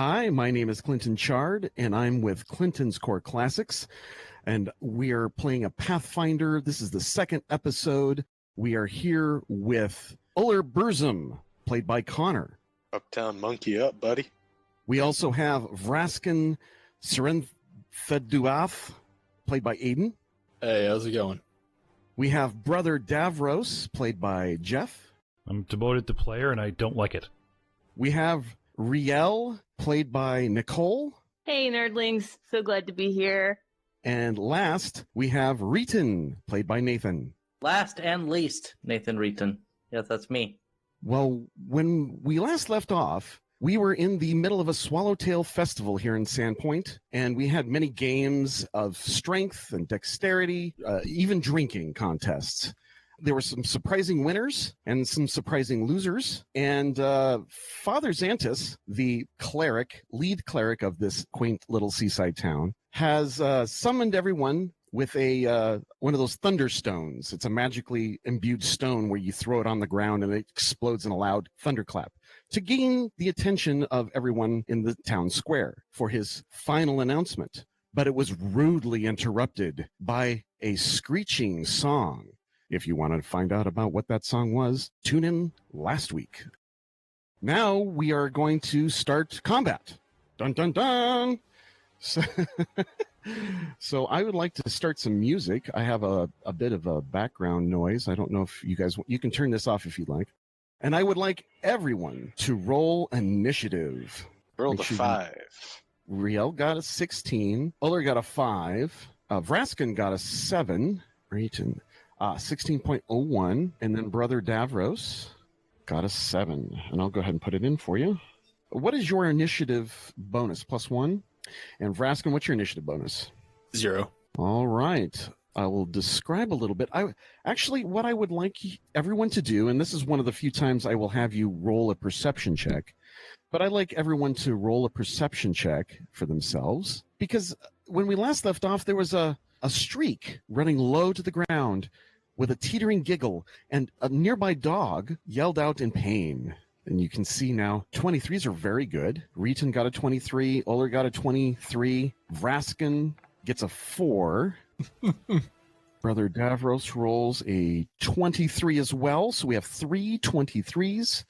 Hi, my name is Clinton Chard, and I'm with Clinton's Core Classics, and we are playing a Pathfinder. This is the second episode. We are here with Ullr Burzum, played by Connor. Uptown monkey up, buddy. We also have Vrasken Serenfeduath, played by Aiden. Hey, how's it going? We have Brother Davros, played by Jeff. I'm devoted to player, and I don't like it. We have Ryael, played by Nicole. Hey, nerdlings. So glad to be here. And last, we have Reetin, played by Nathan. Last and least, Nathan Reetin. Yes, that's me. Well, when we last left off, we were in the middle of a Swallowtail festival here in Sandpoint, and we had many games of strength and dexterity, even drinking contests. There were some surprising winners and some surprising losers, and Father Xantus, the cleric, lead cleric of this quaint little seaside town, has summoned everyone with one of those thunderstones. It's a magically imbued stone where you throw it on the ground and it explodes in a loud thunderclap to gain the attention of everyone in the town square for his final announcement. But it was rudely interrupted by a screeching song. If you want to find out about what that song was, tune in last week. Now we are going to start combat. Dun, dun, dun! So I would like to start some music. I have a bit of a background noise. I don't know if you guys, you can turn this off if you'd like. And I would like everyone to roll initiative. Rolled a 5. Ryael got a 16. Ullr got a 5. Vrasken got a 7. Reetin 16.01. And then Brother Davros got a 7. And I'll go ahead and put it in for you. What is your initiative bonus? +1? And Vrasken, what's your initiative bonus? 0. All right. I will describe a little bit. What I would like everyone to do, and this is one of the few times I will have you roll a perception check, but I'd like everyone to roll a perception check for themselves, because when we last left off, there was a streak running low to the ground with a teetering giggle, and a nearby dog yelled out in pain. And you can see now 23s are very good. Reetin got a 23. Ullr got a 23. Vrasken gets a 4. Brother Davros rolls a 23 as well. So we have 3 23s.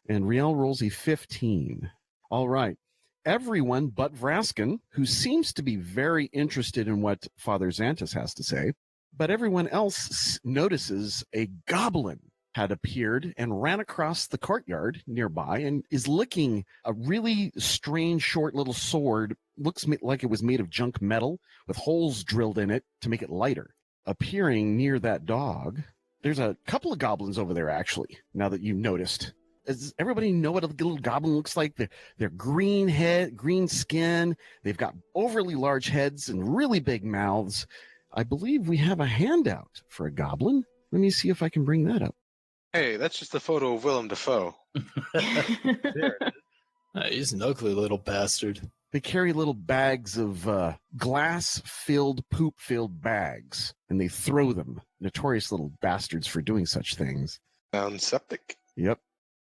And Ryael rolls a 15. All right. Everyone but Vrasken, who seems to be very interested in what Father Xantus has to say, but everyone else notices a goblin had appeared and ran across the courtyard nearby and is licking a really strange short little sword. Looks like it was made of junk metal with holes drilled in it to make it lighter. Appearing near that dog, there's a couple of goblins over there, actually, now that you've noticed. Does everybody know what a little goblin looks like? They're green head, green skin. They've got overly large heads and really big mouths. I believe we have a handout for a goblin. Let me see if I can bring that up. Hey, that's just a photo of Willem Dafoe. He's an ugly little bastard. They carry little bags of glass-filled, poop-filled bags, and they throw them. Notorious little bastards for doing such things. Sounds septic. Yep.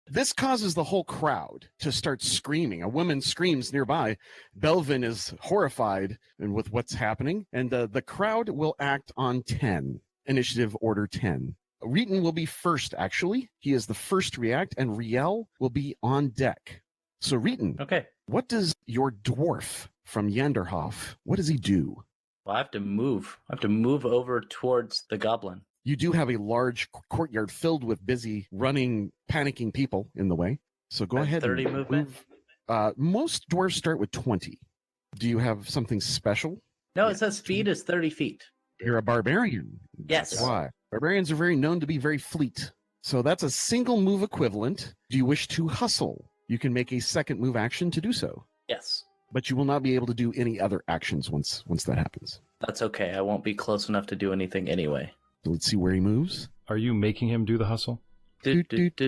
This causes the whole crowd to start screaming. A woman screams nearby. Belvin is horrified with what's happening, and the crowd will act on 10. Initiative Order 10. Reetin will be first, actually. He is the first to react, and Ryael will be on deck. So, Reetin, Okay. what does your dwarf from Yanderhof, what does he do? Well, I have to move. I have to move over towards the goblin. You do have a large courtyard filled with busy, running, panicking people in the way. So go ahead. 30 and movement? Most dwarves start with 20. Do you have something special? No, it says speed is 30 feet. You're a barbarian. Yes. That's why. Barbarians are very known to be very fleet. So that's a single move equivalent. Do you wish to hustle? You can make a second move action to do so. Yes. But you will not be able to do any other actions once that happens. That's okay. I won't be close enough to do anything anyway. So let's see where he moves. Are you making him do the hustle? Thank Thank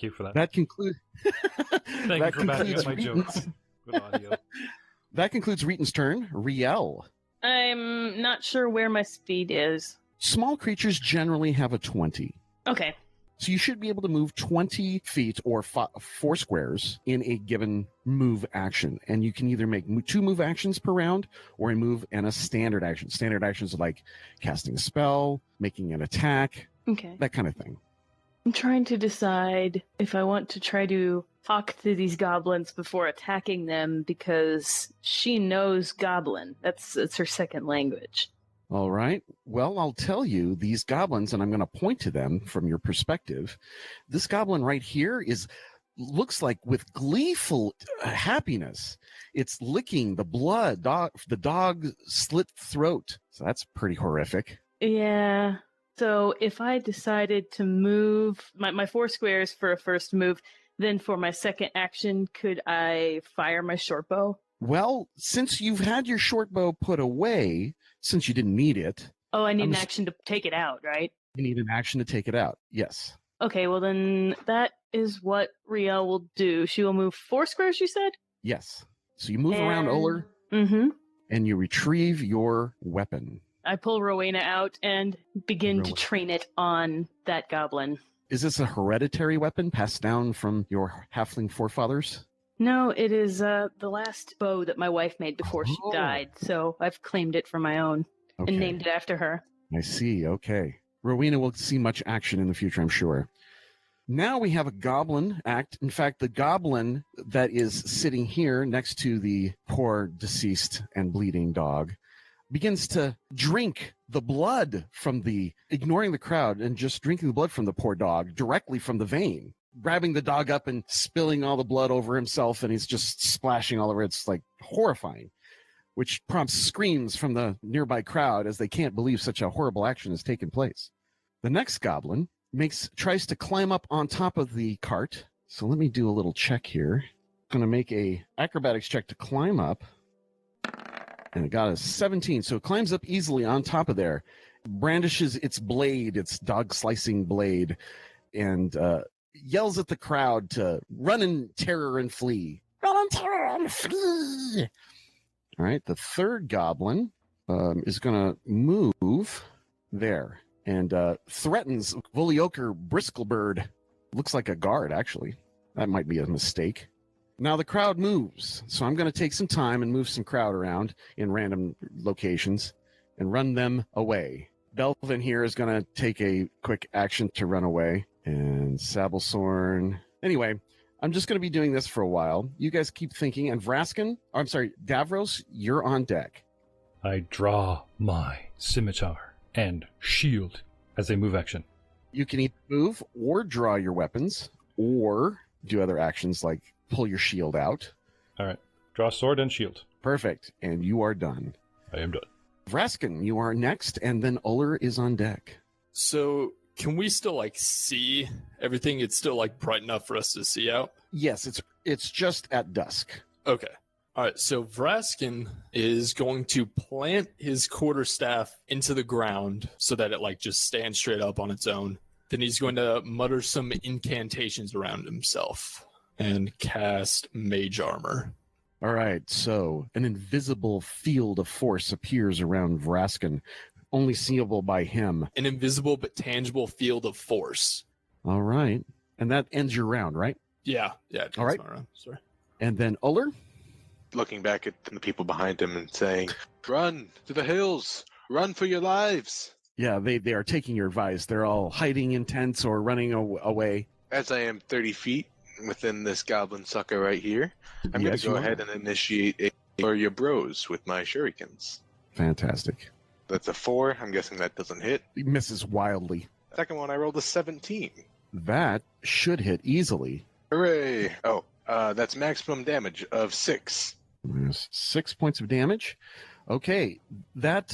you for that. That concludes. Thank you for backing up my jokes. Good audio. That concludes Reetin's turn. Ryael. I'm not sure where my speed is. Small creatures generally have a 20. Okay. So you should be able to move 20 feet or 4 squares in a given move action. And you can either make 2 move actions per round or a move and a standard action. Standard actions are like casting a spell, making an attack, Okay. that kind of thing. I'm trying to decide if I want to try to talk to these goblins before attacking them because she knows Goblin. That's her second language. All right. Well, I'll tell you, these goblins, and I'm going to point to them from your perspective. This goblin right here looks like with gleeful happiness. It's licking the blood, the dog slit throat. So that's pretty horrific. Yeah. So if I decided to move my 4 squares for a first move, then for my second action, could I fire my short bow? Well, since you've had your short bow put away, since you didn't need it. Oh, I need an action to take it out, right? You need an action to take it out. Yes. Okay, well then that is what Ryael will do. She will move 4 squares, you said? Yes. So you move around Ullr, and you retrieve your weapon. I pull Rowena out and begin to train it on that goblin. Is this a hereditary weapon passed down from your halfling forefathers? No, it is the last bow that my wife made before she died, so I've claimed it for my own and named it after her. I see, okay. Rowena will see much action in the future, I'm sure. Now we have a goblin act. In fact, the goblin that is sitting here next to the poor deceased and bleeding dog begins to drink the blood from ignoring the crowd and just drinking the blood from the poor dog directly from the vein. Grabbing the dog up and spilling all the blood over himself, and he's just splashing all over. It's like horrifying, which prompts screams from the nearby crowd as they can't believe such a horrible action has taken place. The next goblin tries to climb up on top of the cart. So let me do a little check here. I'm going to make a acrobatics check to climb up, and it got a 17. So it climbs up easily on top of there, brandishes its blade, its dog slicing blade, and yells at the crowd to run in terror and flee. Run in terror and flee! All right, the third goblin is going to move there and threatens Volioker Bristlebird. Looks like a guard, actually. That might be a mistake. Now the crowd moves, so I'm going to take some time and move some crowd around in random locations and run them away. Belvin here is going to take a quick action to run away. And Sabalsorn. Anyway, I'm just going to be doing this for a while. You guys keep thinking. And Davros, you're on deck. I draw my scimitar and shield as a move action. You can either move or draw your weapons or do other actions like pull your shield out. All right. Draw sword and shield. Perfect. And you are done. I am done. Vrasken, you are next, and then Ullr is on deck. So can we still see everything? It's still bright enough for us to see out? Yes, it's just at dusk. Okay. All right. So Vrasken is going to plant his quarterstaff into the ground so that it just stands straight up on its own. Then he's going to mutter some incantations around himself and cast Mage Armor. All right. So an invisible field of force appears around Vrasken, only seeable by him. An invisible but tangible field of force. All right. And that ends your round, right? Yeah. All right. My round. Sorry. And then Ullr? Looking back at the people behind him and saying, "Run to the hills! Run for your lives!" Yeah, they are taking your advice. They're all hiding in tents or running away. As I am 30 feet within this goblin sucker right here, I'm going to go ahead and initiate a for your bros with my shurikens. Fantastic. That's a 4. I'm guessing that doesn't hit. He misses wildly. Second one, I rolled a 17. That should hit easily. Hooray! Oh, that's maximum damage of 6. There's 6 points of damage. Okay, that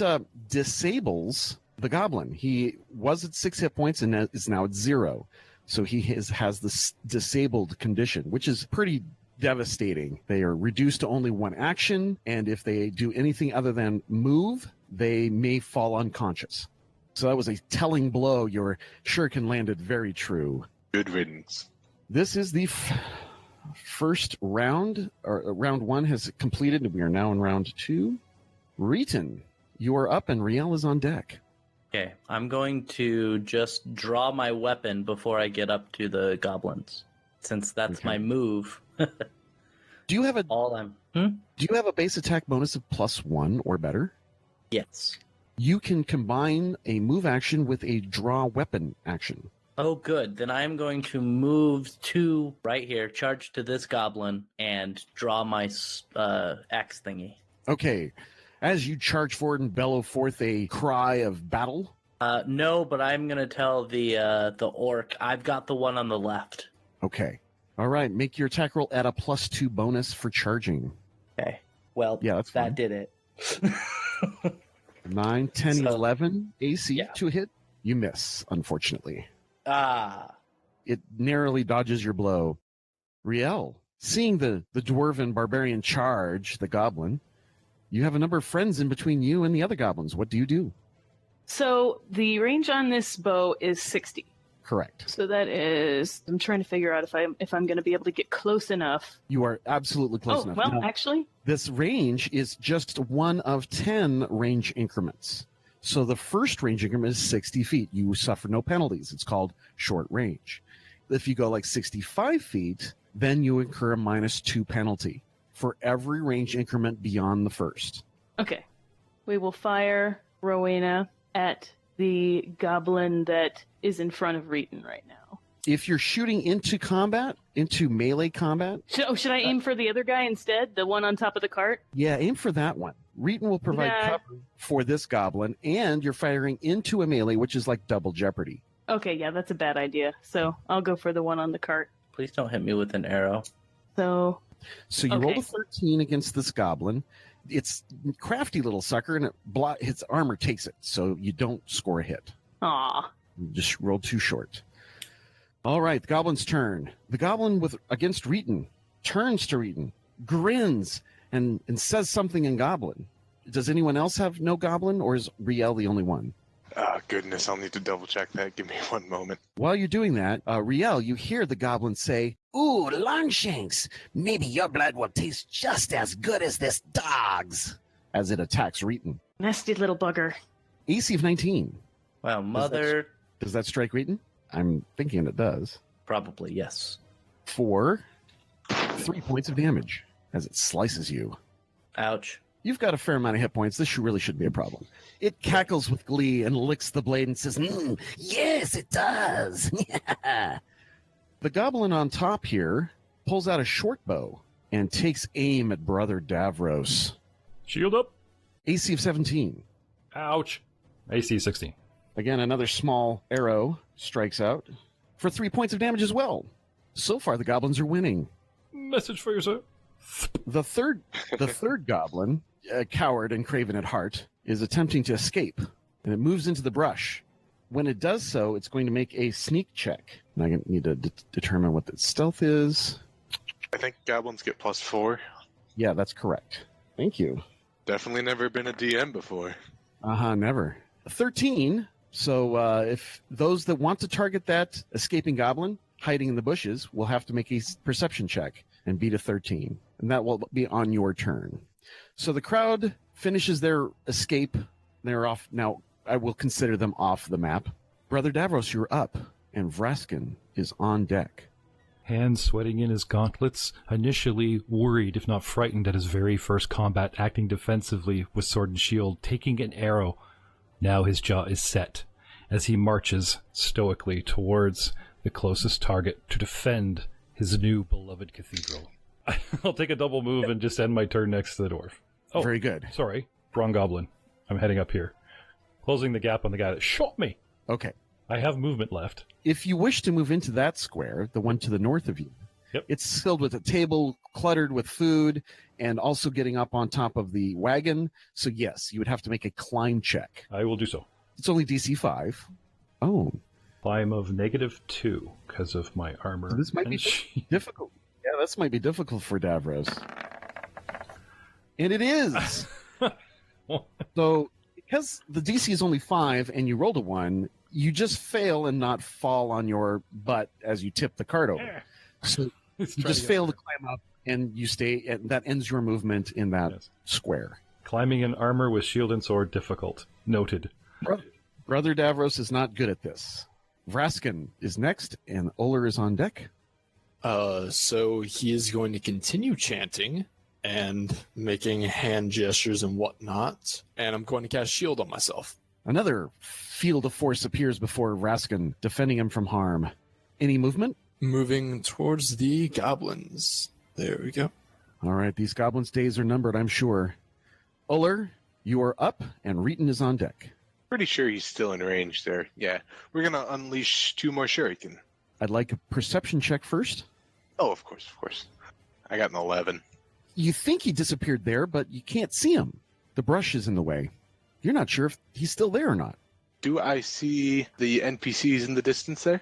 disables the goblin. He was at 6 hit points and is now at 0. So he has this disabled condition, which is pretty devastating. They are reduced to only 1 action, and if they do anything other than move, they may fall unconscious. So that was a telling blow. Your shuriken landed very true. Good riddance. This is the first round, or round 1 has completed, and we are now in round 2. Reetin, you are up, and Ryael is on deck. Okay, I'm going to just draw my weapon before I get up to the goblins, since that's my move. Do you have a Do you have a base attack bonus of +1 or better? Yes. You can combine a move action with a draw weapon action. Oh, good. Then I'm going to move to right here, charge to this goblin, and draw my axe thingy. Okay. As you charge forward and bellow forth a cry of battle. No, but I'm going to tell the orc, I've got the one on the left. Okay. All right. Make your attack roll at a +2 bonus for charging. Okay. Well, yeah, that's fine. That did it. 9, 10, 11 AC to hit. You miss, unfortunately. It narrowly dodges your blow. Ryael, seeing the dwarven barbarian charge the goblin, you have a number of friends in between you and the other goblins. What do you do? So the range on this bow is 60. Correct. So that is, I'm trying to figure out if I'm going to be able to get close enough. You are absolutely close enough. Well, actually, this range is just one of 10 range increments. So the first range increment is 60 feet. You suffer no penalties. It's called short range. If you go like 65 feet, then you incur a -2 penalty for every range increment beyond the first. Okay. We will fire Rowena at the goblin that is in front of Reetin right now. If you're shooting into combat, into melee combat... Should I aim for the other guy instead? The one on top of the cart? Yeah, aim for that one. Reetin will provide cover for this goblin, and you're firing into a melee, which is like double jeopardy. Okay, yeah, that's a bad idea. So I'll go for the one on the cart. Please don't hit me with an arrow. So you rolled a 13 against this goblin. It's a crafty little sucker, and its armor takes it, so you don't score a hit. Aw. You just rolled too short. All right, the goblin's turn. The goblin against Reetin turns to Reetin, grins, and says something in Goblin. Does anyone else have no Goblin, or is Ryael the only one? Goodness, I'll need to double check that. Give me one moment. While you're doing that, Ryael, you hear the Goblin say, "Ooh, Longshanks, maybe your blood will taste just as good as this dog's," as it attacks Reetin. Nasty little bugger. AC of 19. Wow, mother. Does that strike Reetin? I'm thinking it does. Probably, yes. For 3 points of damage as it slices you. Ouch. You've got a fair amount of hit points. This really shouldn't be a problem. It cackles with glee and licks the blade and says, "Yes, it does." The goblin on top here pulls out a short bow and takes aim at Brother Davros. Shield up. AC of 17. Ouch. AC 16. Again, another small arrow strikes out for 3 points of damage as well. So far, the goblins are winning. Message for you, sir. The third goblin, a coward and craven at heart, is attempting to escape, and it moves into the brush. When it does so, it's going to make a sneak check. And I need to determine what its stealth is. I think goblins get +4. Yeah, that's correct. Thank you. Definitely never been a DM before. Never. 13. So if those that want to target that escaping goblin hiding in the bushes will have to make a perception check and beat a 13. And that will be on your turn. So the crowd finishes their escape. They're off. Now, I will consider them off the map. Brother Davros, you're up, and Vrasken is on deck. Hands sweating in his gauntlets, initially worried, if not frightened, at his very first combat, acting defensively with sword and shield, taking an arrow. Now his jaw is set as he marches stoically towards the closest target to defend his new beloved cathedral. I'll take a double move and just end my turn next to the dwarf. Oh, very good. Sorry, wrong goblin. I'm heading up here. Closing the gap on the guy that shot me. Okay. I have movement left. If you wish to move into that square, the one to the north of you, it's filled with a table cluttered with food and also getting up on top of the wagon. So yes, you would have to make a climb check. I will do so. It's only DC 5. Oh. Climb of -2 because of my armor. So this might be difficult. Yeah, this might be difficult for Davros. And it is. So because the DC is only 5 and you rolled a 1, you just fail and not fall on your butt as you tip the cart over. So you just fail to climb up and you stay, and that ends your movement in that square. Climbing in armor with shield and sword difficult. Noted. Brother Davros is not good at this. Vrasken is next, and Ullr is on deck. So he is going to continue chanting and making hand gestures and whatnot, and I'm going to cast shield on myself. Another field of force appears before Vrasken, defending him from harm. Any movement? Moving towards the goblins. There we go. All right, these goblins' days are numbered, I'm sure. Ullr, you are up, and Reetin is on deck. Pretty sure he's still in range there. Yeah, we're going to unleash 2 more shuriken. I'd like a perception check first. Oh, of course. I got an 11. You think he disappeared there, but you can't see him. The brush is in the way. You're not sure if he's still there or not. Do I see the NPCs in the distance there?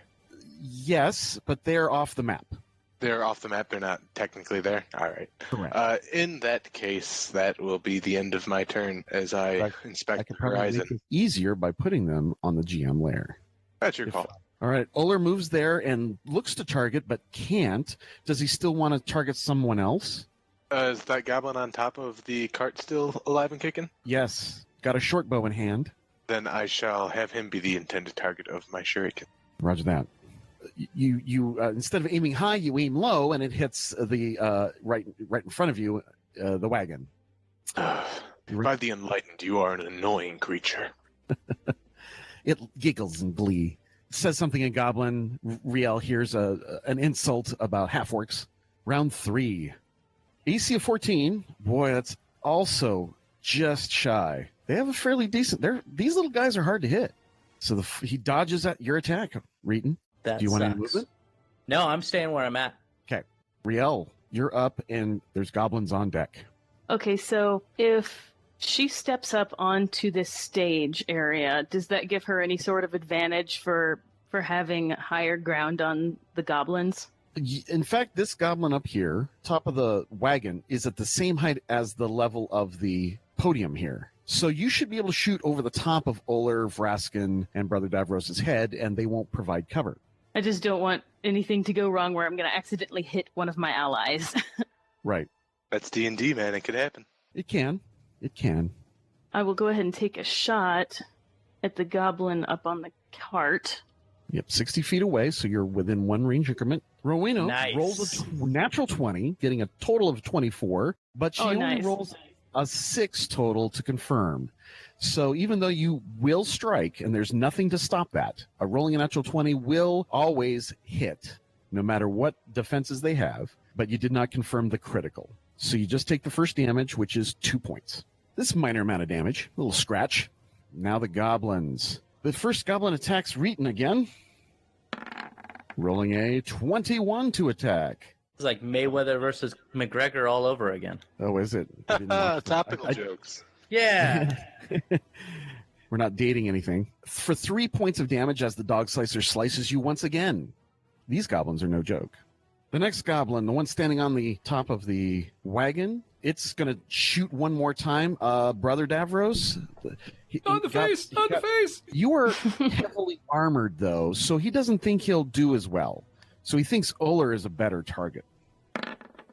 Yes, but they're off the map. They're off the map. They're not technically there. All right. Correct. In that case, that will be the end of my turn as I inspect the horizon. Make it easier by putting them on the GM layer. That's your call. All right. Ullr moves there and looks to target, but can't. Does he still want to target someone else? Is that goblin on top of the cart still alive and kicking? Yes. Got a short bow in hand. Then I shall have him be the intended target of my shuriken. Roger that. You instead of aiming high, you aim low, and it hits the right in front of you, the wagon. By the enlightened, you are an annoying creature. It giggles in glee. Says something in Goblin. Ryael hears an insult about half-orcs. Round 3. AC of 14. Boy, that's also just shy. They have a fairly decent... These little guys are hard to hit. So he dodges at your attack, Reetin. That Do you want any sucks. movement? No, I'm staying where I'm at. Okay. Ryael, you're up, and there's goblins on deck. Okay, so if she steps up onto this stage area, does that give her any sort of advantage for having higher ground on the goblins? In fact, this goblin up here, top of the wagon, is at the same height as the level of the podium here. So you should be able to shoot over the top of Ullr, Vrasken, and Brother Davros' head, and they won't provide cover. I just don't want anything to go wrong where I'm going to accidentally hit one of my allies. Right. That's D&D, man. It could happen. It can. It can. I will go ahead and take a shot at the goblin up on the cart. Yep, 60 feet away, so you're within 1 range increment. Rowena Nice. rolls a natural 20, getting a total of 24, but she only nice. rolls a 6 total to confirm. So even though you will strike, and there's nothing to stop that, a rolling a natural 20 will always hit, no matter what defenses they have, but you did not confirm the critical. So you just take the first damage, which is 2 points. This minor amount of damage, a little scratch. Now the goblins. The first goblin attacks Reetin again. Rolling a 21 to attack. It's like Mayweather versus McGregor all over again. Oh, is it? I didn't watch that. Topical jokes. Yeah. We're not dating anything. For 3 points of damage as the dog slicer slices you once again. These goblins are no joke. The next goblin, the one standing on the top of the wagon, it's going to shoot one more time. Brother Davros. On the face! You are heavily armored, though, so he doesn't think he'll do as well. So he thinks Ullr is a better target.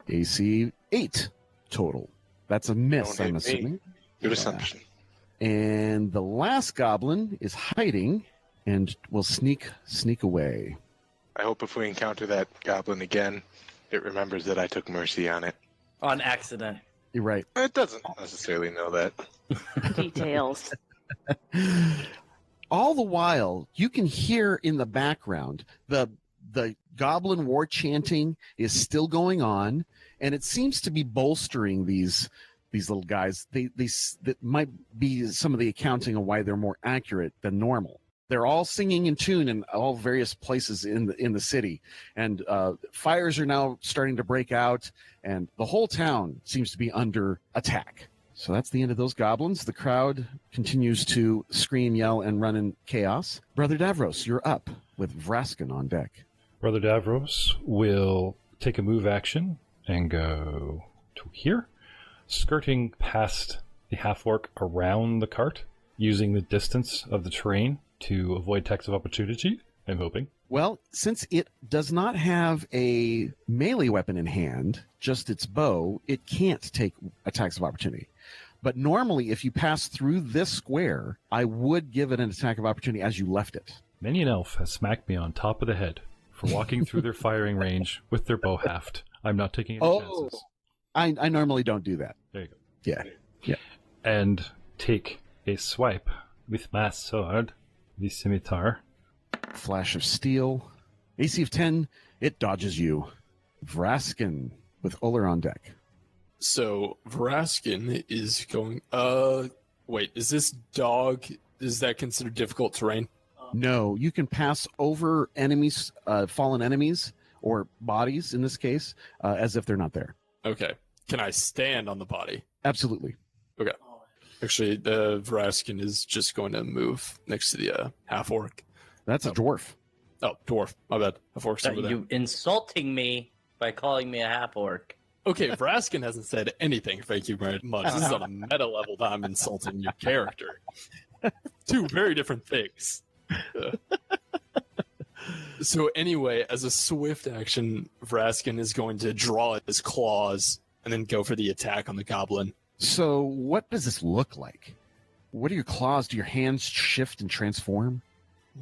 AC 8 total. That's a miss, Don't hit I'm me. assuming. Good assumption. And the last goblin is hiding and will sneak away. I hope if we encounter that goblin again, it remembers that I took mercy on it. On accident. You're right. It doesn't necessarily know that. Details. All the while, you can hear in the background the goblin war chanting is still going on, and it seems to be bolstering these little guys. That might be some of the accounting of why they're more accurate than normal. They're all singing in tune in all various places in the city, and fires are now starting to break out, and the whole town seems to be under attack. So that's the end of those goblins. The crowd continues to scream, yell, and run in chaos. Brother Davros, you're up with Vrasken on deck. Brother Davros will take a move action and go to here, skirting past the half-orc around the cart, using the distance of the terrain to avoid attacks of opportunity, I'm hoping. Well, since it does not have a melee weapon in hand, just its bow, it can't take attacks of opportunity. But normally, if you pass through this square, I would give it an attack of opportunity as you left it. Many an elf has smacked me on top of the head for walking through their firing range with their bow haft. I'm not taking any chances. I normally don't do that. There you go. Yeah. And take a swipe with my sword, the scimitar. Flash of steel. AC of 10, it dodges you. Vrasken with Ullr on deck. So Vrasken is going. Wait, is this dog? Is that considered difficult terrain? No, you can pass over enemies, fallen enemies, or bodies in this case, as if they're not there. Okay. Can I stand on the body? Absolutely. Okay. Actually, the Vrasken is just going to move next to the half orc. That's a dwarf. Oh, dwarf. My bad. Half orc's over there. You insulting me by calling me a half orc. Okay, Vrasken hasn't said anything. Thank you very much. This is on a meta level that I'm insulting your character. Two very different things. So anyway, as a swift action, Vrasken is going to draw his claws and then go for the attack on the goblin. So what does this look like? What are your claws? Do your hands shift and transform?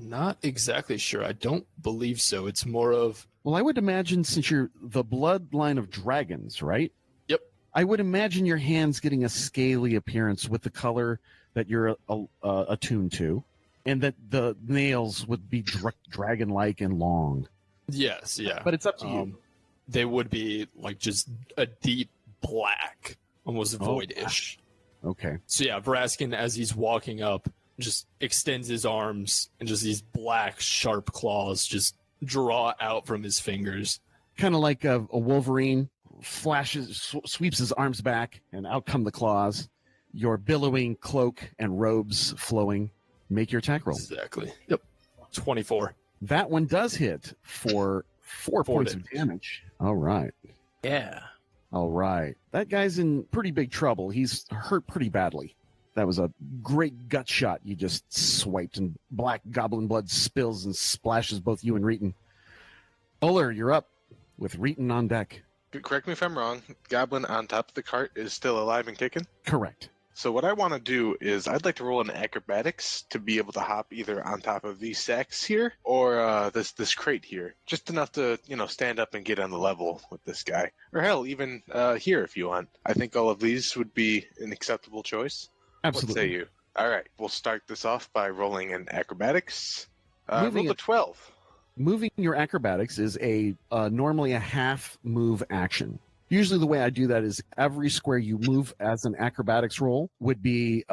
Not exactly sure. I don't believe so. It's more of... Well, I would imagine since you're the bloodline of dragons, right? Yep. I would imagine your hands getting a scaly appearance with the color that you're attuned to, and that the nails would be dragon-like and long. Yes, yeah. But it's up to you. They would be like just a deep black, almost void-ish. Okay. So yeah, Vrasken, as he's walking up, just extends his arms, and just these black, sharp claws just draw out from his fingers. Kind of like a Wolverine flashes, sweeps his arms back, and out come the claws. Your billowing cloak and robes flowing. Make your attack roll. Exactly. Yep. 24. That one does hit for 4 points of damage. All right. Yeah. All right. That guy's in pretty big trouble. He's hurt pretty badly. That was a great gut shot you just swiped, and black goblin blood spills and splashes both you and Reetin. Ullr, you're up with Reetin on deck. Correct me if I'm wrong. Goblin on top of the cart is still alive and kicking? Correct. So what I want to do is I'd like to roll an acrobatics to be able to hop either on top of these sacks here or this crate here. Just enough to, stand up and get on the level with this guy. Or hell, even here if you want. I think all of these would be an acceptable choice. Absolutely. What say you? All right, we'll start this off by rolling an acrobatics. Roll a 12. Moving your acrobatics is normally a half move action. Usually the way I do that is every square you move as an acrobatics roll would be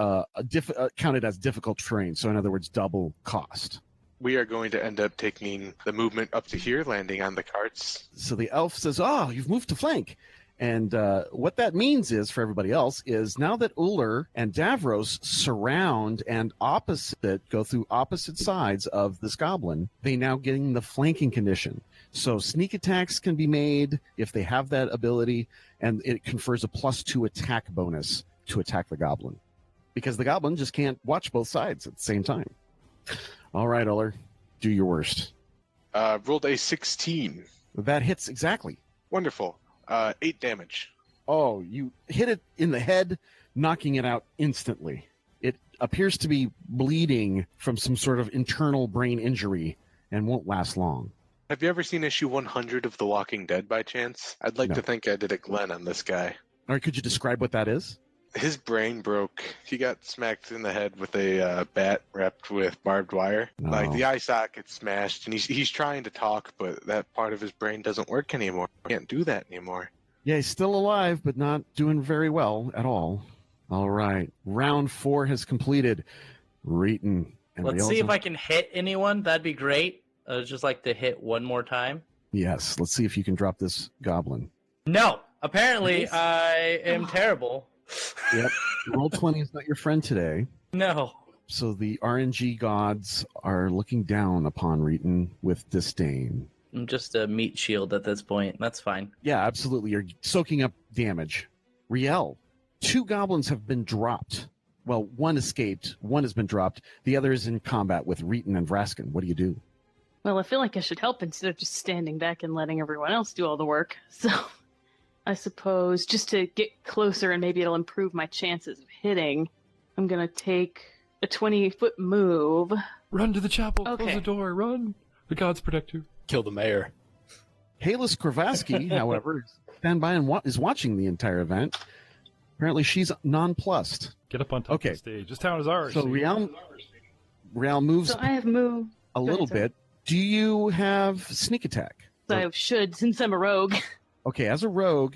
counted as difficult terrain. So in other words, double cost. We are going to end up taking the movement up to here, landing on the carts. So the elf says, "Oh, you've moved to flank." And what that means is, for everybody else, is now that Ullr and Davros surround and go through opposite sides of this goblin, they now getting the flanking condition. So sneak attacks can be made if they have that ability, and it confers a +2 attack bonus to attack the goblin. Because the goblin just can't watch both sides at the same time. All right, Ullr, do your worst. Rolled a 16. That hits exactly. Wonderful. 8 damage. Oh, you hit it in the head, knocking it out instantly. It appears to be bleeding from some sort of internal brain injury and won't last long. Have you ever seen issue 100 of The Walking Dead by chance? I'd like No. to think I did a Glenn on this guy. All right, could you describe what that is? His brain broke. He got smacked in the head with a bat wrapped with barbed wire. No. Like the eye socket smashed, and he's trying to talk, but that part of his brain doesn't work anymore. He can't do that anymore. Yeah, he's still alive, but not doing very well at all. All right, round 4 has completed. Reetin. And Let's Ryael's see if on- I can hit anyone. That'd be great. I'd just like to hit one more time. Yes, let's see if you can drop this goblin. No. Apparently, Nice. I am terrible. Yep. Roll20 is not your friend today. No. So the RNG gods are looking down upon Reetin with disdain. I'm just a meat shield at this point. That's fine. Yeah, absolutely. You're soaking up damage. Ryael, 2 goblins have been dropped. Well, one escaped. One has been dropped. The other is in combat with Reetin and Vrasken. What do you do? Well, I feel like I should help instead of just standing back and letting everyone else do all the work. So I suppose, just to get closer and maybe it'll improve my chances of hitting, I'm going to take a 20-foot move. Run to the chapel. Okay. Close the door. Run. The gods protect you. Kill the mayor. Halis Kravaski, however, stand by and is watching the entire event. Apparently, she's nonplussed. Get up on top of the stage. This town is ours. So Ryael moves So I have moved a little bit. Do you have sneak attack? I should, since I'm a rogue. Okay, as a rogue,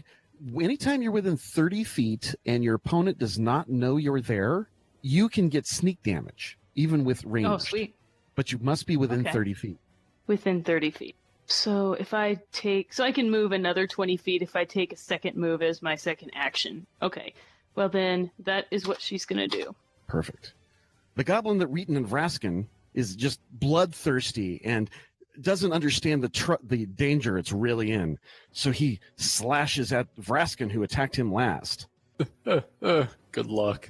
anytime you're within 30 feet and your opponent does not know you're there, you can get sneak damage, even with range. Oh, sweet. But you must be within Okay. 30 feet. Within 30 feet. So if I take... So I can move another 20 feet if I take a second move as my second action. Okay. Well then, that is what she's going to do. Perfect. The goblin that Reetin and Vrasken is just bloodthirsty and doesn't understand the danger it's really in. So he slashes at Vrasken, who attacked him last. Good luck.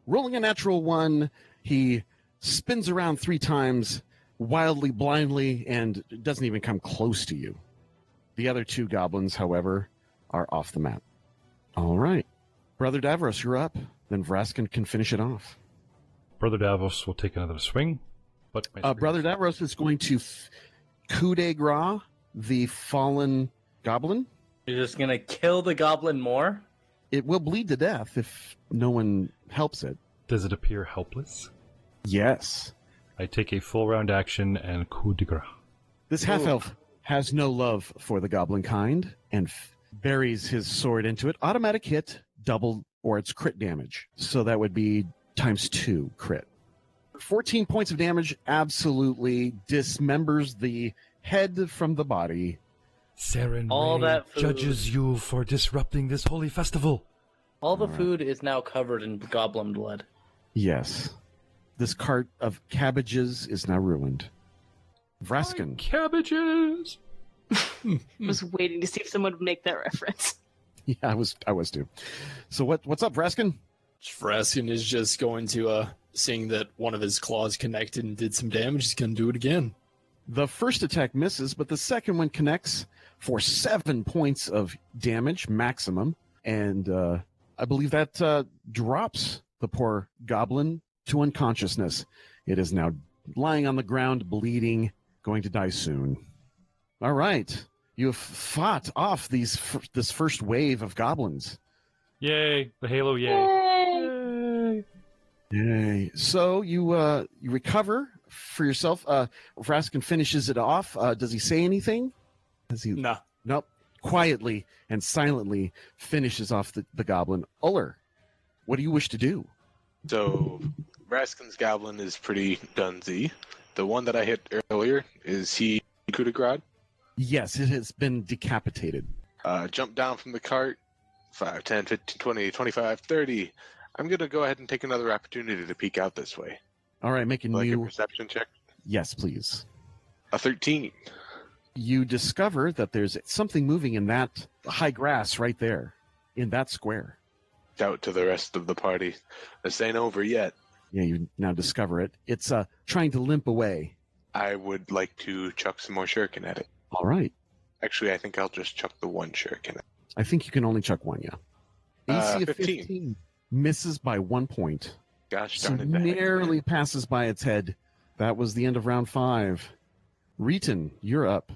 Rolling a natural 1, he spins around 3 times, wildly, blindly, and doesn't even come close to you. The other 2 goblins, however, are off the map. All right. Brother Davros, you're up. Then Vrasken can finish it off. Brother Davros will take another swing. But Brother Davros is going to coup de grace the fallen goblin. You're just gonna kill the goblin more? It will bleed to death if no one helps it. Does it appear helpless? Yes. I take a full round action and coup de grace. This half-elf has no love for the goblin kind and buries his sword into it. Automatic hit, double, or it's crit damage. So that would be times 2 crit. 14 points of damage absolutely dismembers the head from the body. Saren All Ray that food. judges you for disrupting this holy festival. All the food is now covered in goblin blood. Yes. This cart of cabbages is now ruined. Vrasken. Cabbages! I was waiting to see if someone would make that reference. Yeah, I was too. So what's up, Vrasken? Vrasken is just going to, seeing that one of his claws connected and did some damage, he's going to do it again. The first attack misses, but the second one connects for 7 points of damage maximum. And I believe that drops the poor goblin to unconsciousness. It is now lying on the ground, bleeding, going to die soon. All right. You have fought off this first wave of goblins. Yay! The halo, yay! Yay. So you recover for yourself. Vrasken finishes it off. Does he say anything? No. Nope. Quietly and silently finishes off the goblin. Ullr, what do you wish to do? So, Vrasken's goblin is pretty gunsy. The one that I hit earlier, is he coup de grace? Yes, it has been decapitated. Jump down from the cart, 5, 10, 15, 20, 25, 30. I'm going to go ahead and take another opportunity to peek out this way. All right, make a Like a new... perception check. Yes, please. A 13. You discover that there's something moving in that high grass right there, in that square. Out to the rest of the party. This ain't over yet. Yeah, you now discover it. It's trying to limp away. I would like to chuck some more shuriken at it. All right. Actually, I think I'll just chuck the one shuriken. I think you can only chuck one, yeah. AC of 15. 15 misses by 1 point. Gosh So darn it. narrowly passes by its head. That was the end of round 5. Reetin, you're up.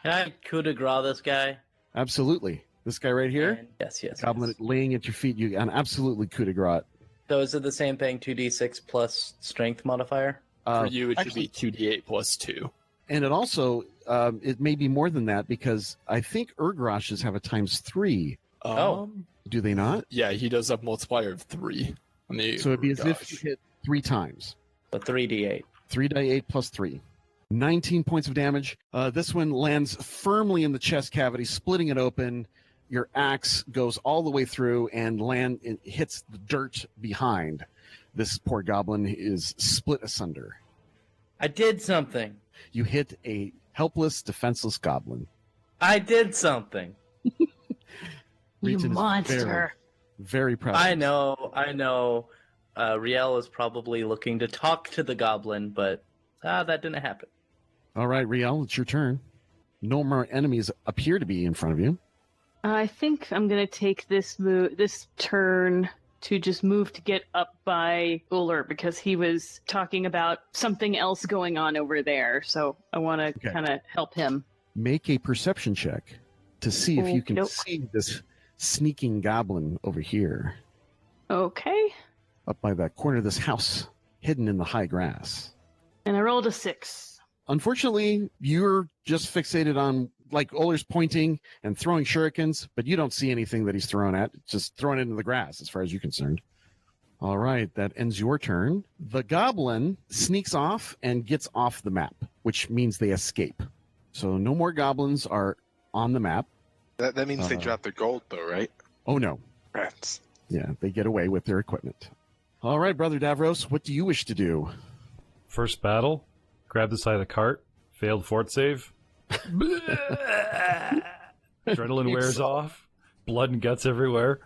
Can I coup de grace this guy? Absolutely. This guy right here, And- yes. goblin yes. laying at your feet, you can absolutely coup de grace. So is it the same thing, 2d6 plus strength modifier? For you, it actually- should be 2d8 plus 2. And it also, it may be more than that because I think Urgrashes have a times 3. Oh. Do they not? Yeah, he does have multiplier of 3. On the So it'd be as if gosh. you hit 3 times. So 3d8. 3d8 plus 3. 19 points of damage. This one lands firmly in the chest cavity, splitting it open. Your axe goes all the way through and it hits the dirt behind. This poor goblin is split asunder. I did something. You hit a helpless, defenseless goblin. I did something. You Reetin is monster. Very proud. I know. Ryael is probably looking to talk to the goblin, but that didn't happen. All right, Ryael, it's your turn. No more enemies appear to be in front of you. I think I'm going to take this turn to just move to get up by Ullr because he was talking about something else going on over there. So I want to kind of help him. Make a perception check to see if you can Okey-doke. see this sneaking goblin over here, Okay. up by that corner of this house, hidden in the high grass. And I rolled a 6. Unfortunately, you're just fixated on, like, Ullr's pointing and throwing shurikens, but you don't see anything that he's throwing at. It's just throwing it into the grass, as far as you're concerned. All right, that ends your turn. The goblin sneaks off and gets off the map, which means they escape. So no more goblins are on the map. That means they drop their gold, though, right? Oh, no. Rats. Yeah, they get away with their equipment. All right, Brother Davros, what do you wish to do? First battle, grab the side of the cart, failed fort save. Adrenaline wears off, blood and guts everywhere.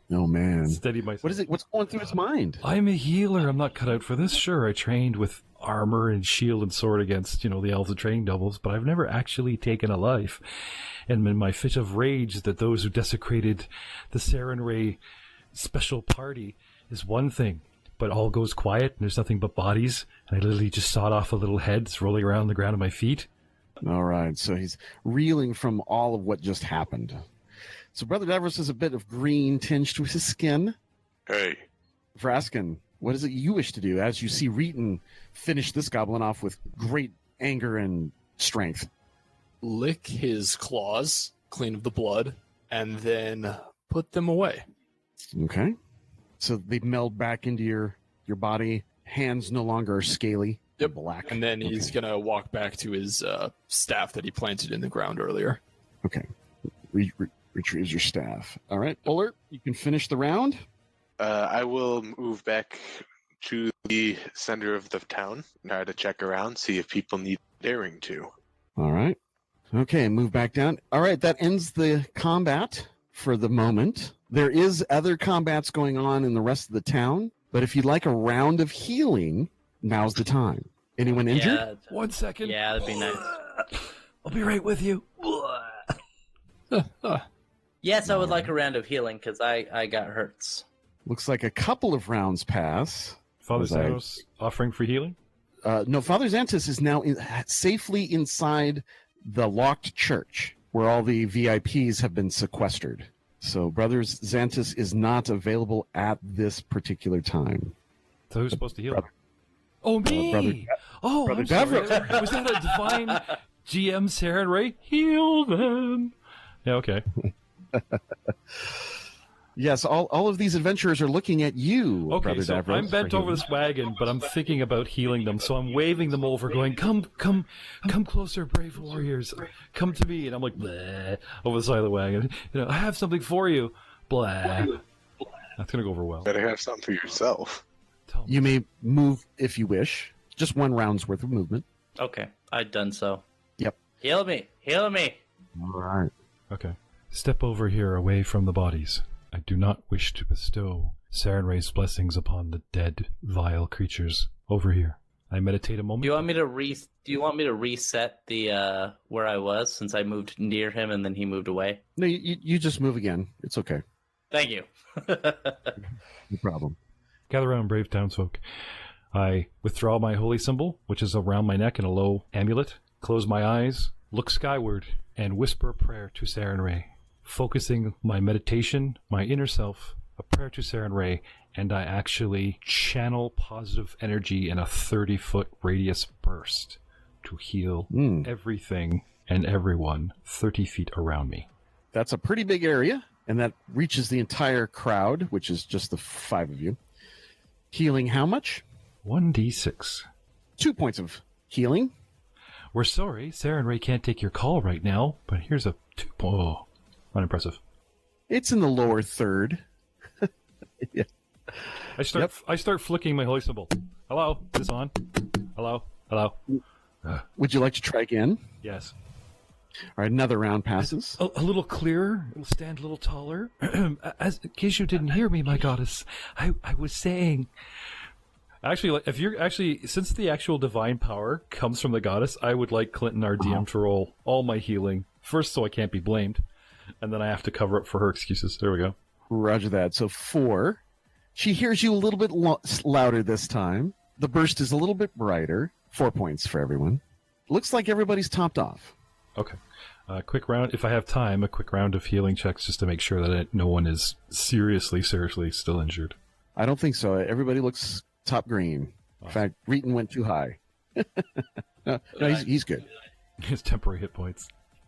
Oh, man. Steady myself. What is it? What's going through his mind? I'm a healer. I'm not cut out for this. Sure, I trained with armor and shield and sword against, the elves and training doubles, but I've never actually taken a life. And in my fit of rage that those who desecrated the Sarenrae special party is one thing, but all goes quiet and there's nothing but bodies, and I literally just sawed off the little heads rolling around on the ground at my feet. All right, so he's reeling from all of what just happened. So Brother Davros has a bit of green tinge to his skin. Hey. Vrasken, what is it you wish to do as you see Reetin finish this goblin off with great anger and strength? Lick his claws, clean of the blood, and then put them away. Okay. So they meld back into your body. Hands no longer are scaly. Yep. Black. And then he's going to walk back to his staff that he planted in the ground earlier. Okay. Retrieves your staff. All right. Ullr, you can finish the round. I will move back to the center of the town, try to check around, see if people need daring to. All right. Okay, move back down. All right, that ends the combat for the moment. There is other combats going on in the rest of the town, but if you'd like a round of healing, now's the time. Anyone injured? Yeah, 1 second. yeah, that'd be nice. I'll be right with you. Yes, I would like a round of healing because I got hurts. Looks like a couple of rounds pass. Father Was I- Xanos offering for healing? No, Father Xantus is now safely inside the locked church where all the VIPs have been sequestered. So Brother Xantus is not available at this particular time. So who's supposed to heal? Brother- Oh, me! Brother I'm sorry. Davros. Was that a divine GM Sarenrae? Heal them! Yeah, okay. Yes, all of these adventurers are looking at you, Okay, Brother so Davros. I'm bent for over healing. this wagon, but I'm thinking about healing them, so I'm waving them over, going, come closer, brave warriors. Come to me. And I'm like, bleh, over the side of the wagon. I have something for you. Blah. That's going to go over well. Better have something for yourself. Tell me. You may move if you wish. Just one round's worth of movement. Okay, I've done so. Yep. Heal me! Heal me! All right. Okay. Step over here away from the bodies. I do not wish to bestow Sarenrae's blessings upon the dead, vile creatures. Over here. I meditate a moment. Do you want me to reset the where I was since I moved near him and then he moved away? No, you just move again. It's okay. Thank you. No problem. Gather around, brave townsfolk. I withdraw my holy symbol, which is around my neck in a low amulet, close my eyes, look skyward, and whisper a prayer to Sarenrae, focusing my meditation, my inner self, a prayer to Sarenrae, and I actually channel positive energy in a 30-foot radius burst to heal everything and everyone 30 feet around me. That's a pretty big area, and that reaches the entire crowd, which is just the 5 of you. Healing how much? 1d6. 2 points of healing. We're sorry, Sarenrae can't take your call right now, but here's a 2. Oh, unimpressive. It's in the lower third. Yeah. I start flicking my holy symbol. Hello, is this on? Hello. Would you like to try again? Yes. All right, another round passes. A little clearer. It'll stand a little taller. In case you didn't hear me, my goddess, I was saying, Actually, like, if you're actually, since the actual divine power comes from the goddess, I would like Clinton, our DM, to roll all my healing first, so I can't be blamed, and then I have to cover up for her excuses. There we go. Roger that. So 4. She hears you a little bit louder this time. The burst is a little bit brighter. 4 points for everyone. Looks like everybody's topped off. Okay. Quick round, if I have time, a quick round of healing checks just to make sure that no one is seriously still injured. I don't think so. Everybody looks top green. In fact, Reetin went too high. no, he's good. His temporary hit points.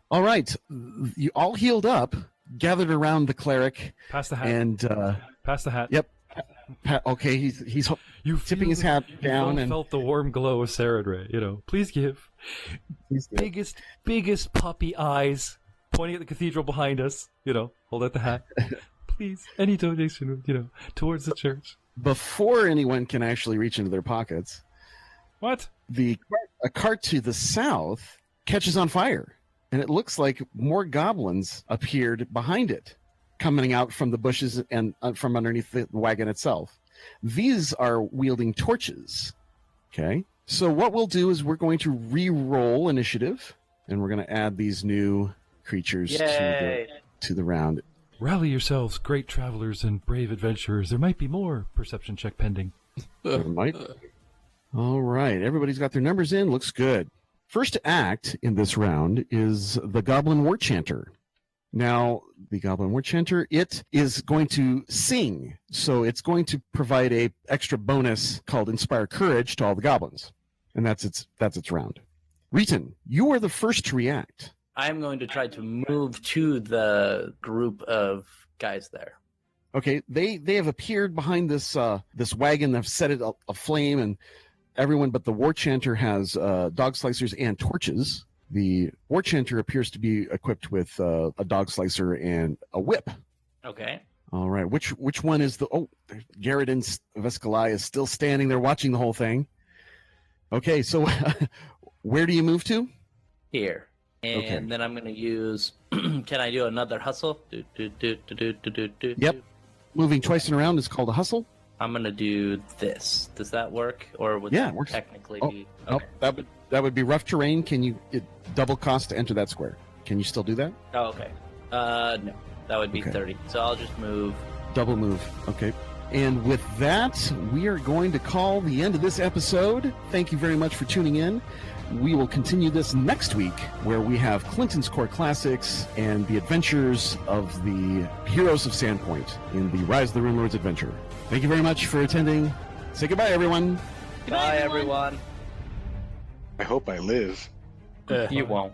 All right. You all healed up, gathered around the cleric. Pass the hat. And, pass the hat. Yep. Okay, he's tipping his hat down. You felt the warm glow of Saradray, Please give. Biggest puppy eyes pointing at the cathedral behind us, hold out the hat. Please, any donation, towards the church. Before anyone can actually reach into their pockets. What? A cart to the south catches on fire, and it looks like more goblins appeared behind it, coming out from the bushes and from underneath the wagon itself. These are wielding torches. Okay? So what we'll do is we're going to re-roll initiative, and we're going to add these new creatures to the round. Rally yourselves, great travelers and brave adventurers. There might be more perception check pending. There might. All right. Everybody's got their numbers in. Looks good. First to act in this round is the Goblin War Chanter. Now, the Goblin War Chanter, it is going to sing, so it's going to provide a extra bonus called Inspire Courage to all the goblins, and that's its round. Reetin, you are the first to react. I'm going to try to move to the group of guys there. Okay, they have appeared behind this wagon. They've set it aflame, and everyone but the War Chanter has dog slicers and torches. The War Chanter appears to be equipped with a dog slicer and a whip. Okay. All right. Which one is the... Oh, Garrett Vescali is still standing there watching the whole thing. Okay, so where do you move to? Here. And then I'm going to use... Can I do another hustle? Yep. Moving twice in a round is called a hustle. I'm going to do this. Does that work? Or would that technically be... Okay. Nope, that would be rough terrain. It double cost to enter that square. Can you still do that? Oh, okay. No. That would be 30. So I'll just move. Double move. Okay. And with that, we are going to call the end of this episode. Thank you very much for tuning in. We will continue this next week, where we have Clinton's Core Classics and the adventures of the heroes of Sandpoint in the Rise of the Runelords adventure. Thank you very much for attending. Say goodbye, everyone. Goodbye, everyone. I hope I live. You won't.